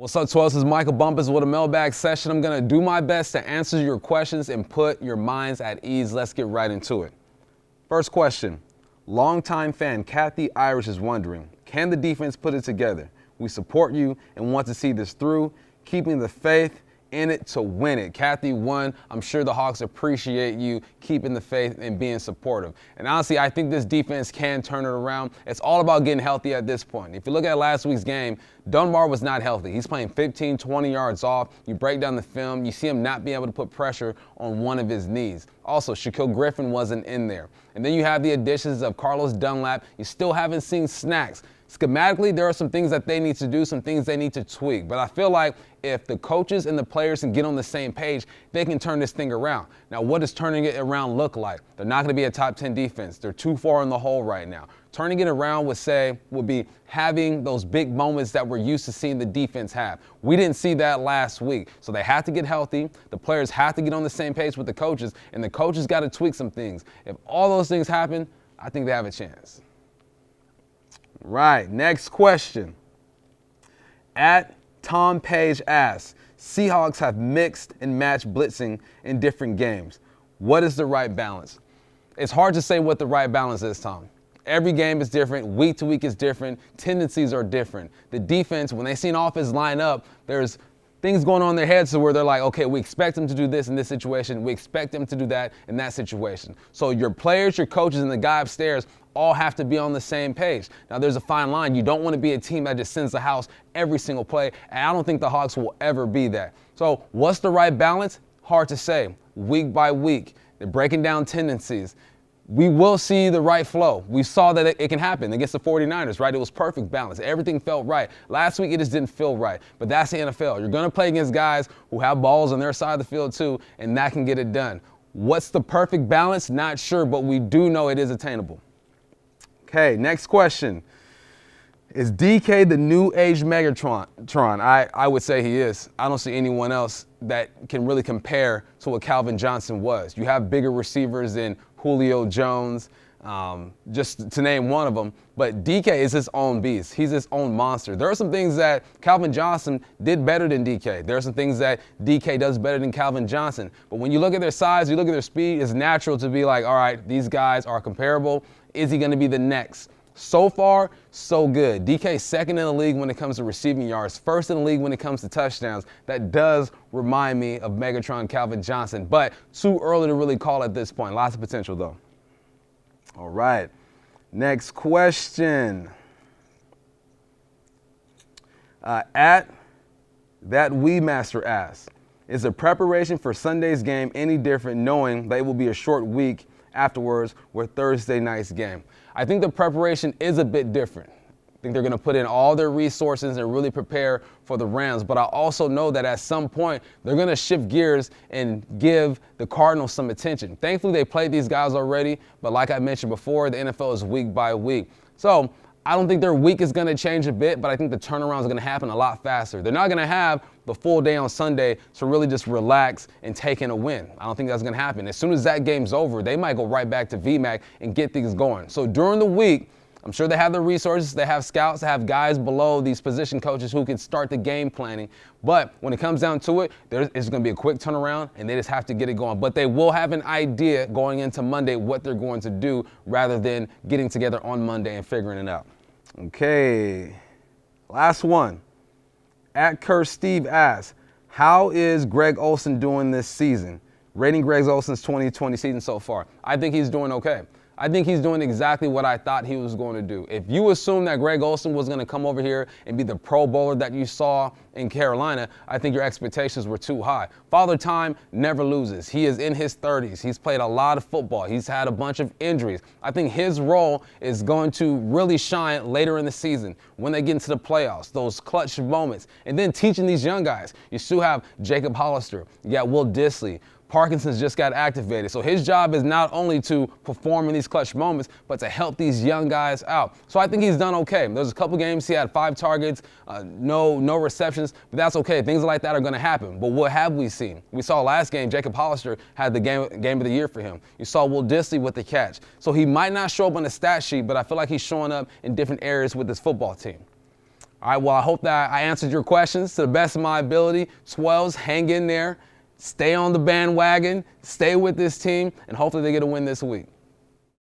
What's up, 12? This is Michael Bumpus with a mailbag session. I'm going to do my best to answer your questions and put your minds at ease. Let's get right into it. First question. Longtime fan Kathy Irish is wondering, can the defense put it together? We support you and want to see this through, keeping the faith in it to win it. Kathy, one, I'm sure the Hawks appreciate you keeping the faith and being supportive. And honestly, I think this defense can turn it around. It's all about getting healthy at this point. If you look at last week's game, Dunbar was not healthy. He's playing 15, 20 yards off. You break down the film, you see him not being able to put pressure on one of his knees. Also, Shaquille Griffin wasn't in there. And then you have the additions of Carlos Dunlap. You still haven't seen Snacks. Schematically, there are some things that they need to do, some things they need to tweak. But I feel like if the coaches and the players can get on the same page, they can turn this thing around. Now, what does turning it around look like? They're not going to be a top 10 defense. They're too far in the hole right now. Turning it around would be having those big moments that we're used to seeing the defense have. We didn't see that last week. So they have to get healthy. The players have to get on the same page with the coaches, and the coaches got to tweak some things. If all those things happen, I think they have a chance. Right, next question. At Tom Page asks, Seahawks have mixed and matched blitzing in different games. What is the right balance? It's hard to say what the right balance is, Tom. Every game is different. Week to week is different. Tendencies are different. The defense, when they see an offense line up, there's things going on in their heads where they're like, okay, we expect them to do this in this situation. We expect them to do that in that situation. So your players, your coaches, and the guy upstairs all have to be on the same page. Now, there's a fine line. You don't want to be a team that just sends the house every single play, and I don't think the Hawks will ever be that. So what's the right balance? Hard to say. Week by week, they're breaking down tendencies. We will see the right flow. We saw that it can happen against the 49ers, right? It was perfect balance. Everything felt right. Last week, it just didn't feel right. But that's the NFL. You're going to play against guys who have balls on their side of the field, too, and that can get it done. What's the perfect balance? Not sure, but we do know it is attainable. Okay, next question. Is DK the new Age Megatron? I would say he is. I don't see anyone else that can really compare to what Calvin Johnson was. You have bigger receivers than Julio Jones, just to name one of them. But DK is his own beast. He's his own monster. There are some things that Calvin Johnson did better than DK. There are some things that DK does better than Calvin Johnson. But when you look at their size, you look at their speed, it's natural to be like, all right, these guys are comparable. Is he going to be the next? So far, so good. DK second in the league when it comes to receiving yards, first in the league when it comes to touchdowns. That does remind me of Megatron Calvin Johnson, but too early to really call at this point. Lots of potential, though. All right. Next question. At That Wee Master asks, is the preparation for Sunday's game any different knowing that it will be a short week afterwards with Thursday night's game? I think the preparation is a bit different. I think they're going to put in all their resources and really prepare for the Rams. But I also know that at some point, they're going to shift gears and give the Cardinals some attention. Thankfully, they played these guys already. But like I mentioned before, the NFL is week by week. So I don't think their week is going to change a bit, but I think the turnaround is going to happen a lot faster. They're not going to have the full day on Sunday to really just relax and take in a win. I don't think that's going to happen. As soon as that game's over, they might go right back to VMAC and get things going. So during the week, I'm sure they have the resources, they have scouts, they have guys below these position coaches who can start the game planning. But when it comes down to it, it's going to be a quick turnaround, and they just have to get it going. But they will have an idea going into Monday what they're going to do rather than getting together on Monday and figuring it out. Okay, last one. At Curse Steve asks, how is Greg Olsen doing this season? Rating Greg Olsen's 2020 season so far. I think he's doing okay. I think he's doing exactly what I thought he was going to do. If you assume that Greg Olsen was going to come over here and be the Pro Bowler that you saw in Carolina, I think your expectations were too high. Father Time never loses. He is in his 30s. He's played a lot of football. He's had a bunch of injuries. I think his role is going to really shine later in the season when they get into the playoffs, those clutch moments, and then teaching these young guys. You still have Jacob Hollister. You got Will Dissly. Parkinson's just got activated. So his job is not only to perform in these clutch moments, but to help these young guys out. So I think he's done okay. There's a couple games he had 5 targets, no receptions, but that's okay. Things like that are going to happen. But what have we seen? We saw last game, Jacob Hollister had the game of the year for him. You saw Will Dissly with the catch. So he might not show up on the stat sheet, but I feel like he's showing up in different areas with this football team. All right, well, I hope that I answered your questions to the best of my ability. Swells, hang in there. Stay on the bandwagon. Stay with this team, and hopefully they get a win this week.